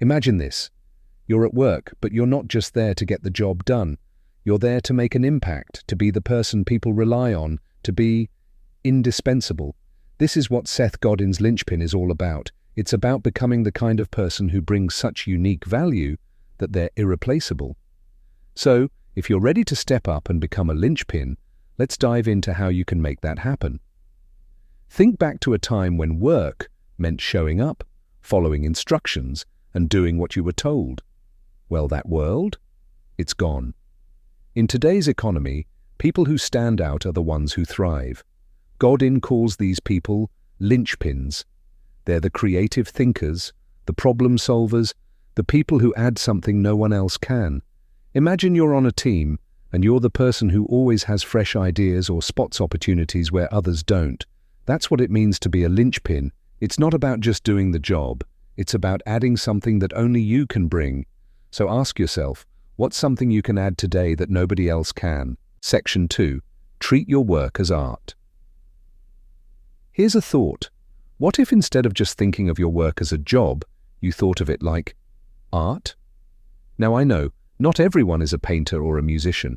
Imagine this. You're at work, but you're not just there to get the job done. You're there to make an impact, to be the person people rely on, to be indispensable. This is what Seth Godin's Linchpin is all about. It's about becoming the kind of person who brings such unique value that they're irreplaceable. So, if you're ready to step up and become a linchpin, let's dive into how you can make that happen. Think back to a time when work meant showing up, following instructions, and doing what you were told. Well, that world? It's gone. In today's economy, people who stand out are the ones who thrive. Godin calls these people linchpins. They're the creative thinkers, the problem solvers, the people who add something no one else can. Imagine you're on a team, and you're the person who always has fresh ideas or spots opportunities where others don't. That's what it means to be a linchpin. It's not about just doing the job. It's about adding something that only you can bring. So ask yourself, what's something you can add today that nobody else can? Section 2. Treat your work as art. Here's a thought. What if instead of just thinking of your work as a job, you thought of it like art? Now I know, not everyone is a painter or a musician,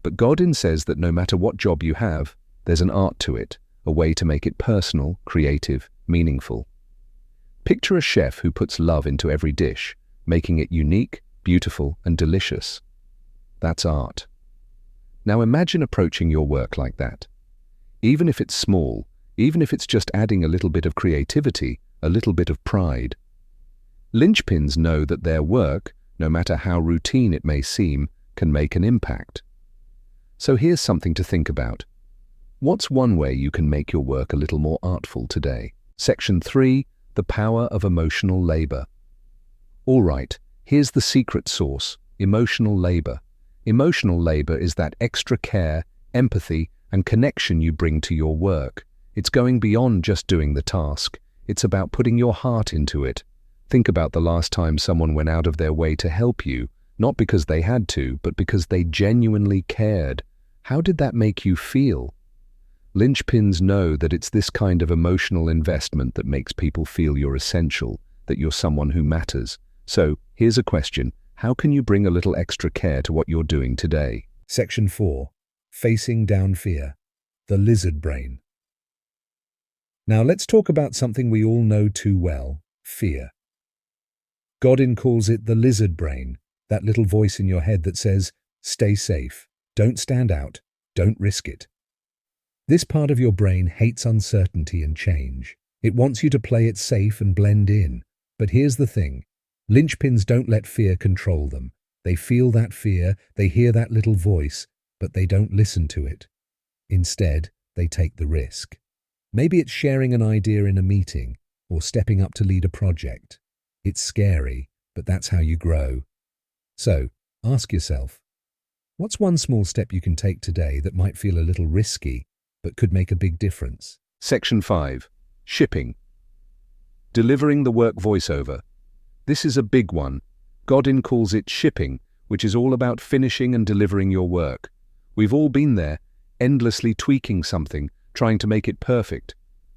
but Godin says that no matter what job you have, there's an art to it, a way to make it personal, creative, meaningful. Picture a chef who puts love into every dish, making it unique, beautiful, and delicious. That's art. Now imagine approaching your work like that. Even if it's small, even if it's just adding a little bit of creativity, a little bit of pride. Linchpins know that their work, no matter how routine it may seem, can make an impact. So here's something to think about. What's one way you can make your work a little more artful today? Section 3. The power of emotional labor. All right, here's the secret sauce: emotional labor. Emotional labor is that extra care, empathy, and connection you bring to your work. It's going beyond just doing the task. It's about putting your heart into it. Think about the last time someone went out of their way to help you, not because they had to, but because they genuinely cared. How did that make you feel? Linchpins know that it's this kind of emotional investment that makes people feel you're essential, that you're someone who matters. So, here's a question. How can you bring a little extra care to what you're doing today? Section 4. Facing down fear. The lizard brain. Now let's talk about something we all know too well: fear. Godin calls it the lizard brain, that little voice in your head that says, stay safe, don't stand out, don't risk it. This part of your brain hates uncertainty and change. It wants you to play it safe and blend in. But here's the thing. Linchpins don't let fear control them. They feel that fear, they hear that little voice, but they don't listen to it. Instead, they take the risk. Maybe it's sharing an idea in a meeting or stepping up to lead a project. It's scary, but that's how you grow. So, ask yourself, what's one small step you can take today that might feel a little risky, but could make a big difference? Section 5. Shipping. Delivering the work voiceover. This is a big one. Godin calls it shipping, which is all about finishing and delivering your work. We've all been there, endlessly tweaking something, trying to make it perfect.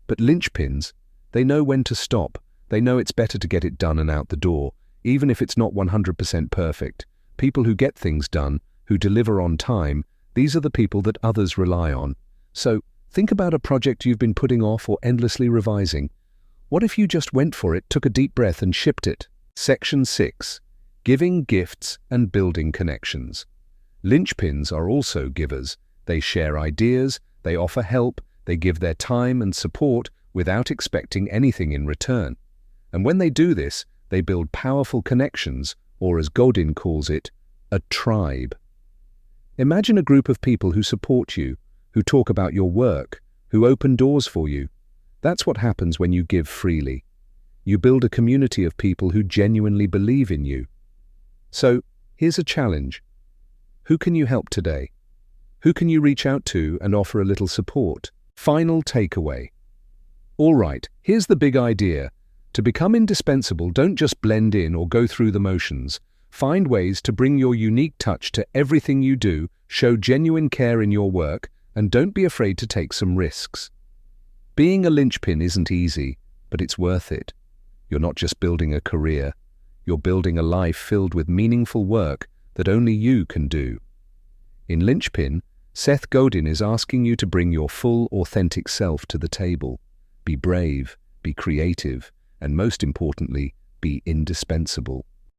But linchpins, they know when to stop. They know it's better to get it done and out the door, even if it's not 100% perfect. People who get things done, who deliver on time, these are the people that others rely on. So, think about a project you've been putting off or endlessly revising. What if you just went for it, took a deep breath and shipped it? Section 6. Giving gifts and building connections. Linchpins are also givers. They share ideas, they offer help, they give their time and support without expecting anything in return. And when they do this, they build powerful connections, or as Godin calls it, a tribe. Imagine a group of people who support you, who talk about your work, who open doors for you. That's what happens when you give freely. You build a community of people who genuinely believe in you. So, here's a challenge. Who can you help today? Who can you reach out to and offer a little support? Final takeaway. All right, here's the big idea. To become indispensable, don't just blend in or go through the motions. Find ways to bring your unique touch to everything you do, show genuine care in your work, and don't be afraid to take some risks. Being a linchpin isn't easy, but it's worth it. You're not just building a career, You're building a life filled with meaningful work that only you can do. In Linchpin, Seth Godin is asking you to bring your full, authentic self to the table. Be brave, be creative, and most importantly, be indispensable.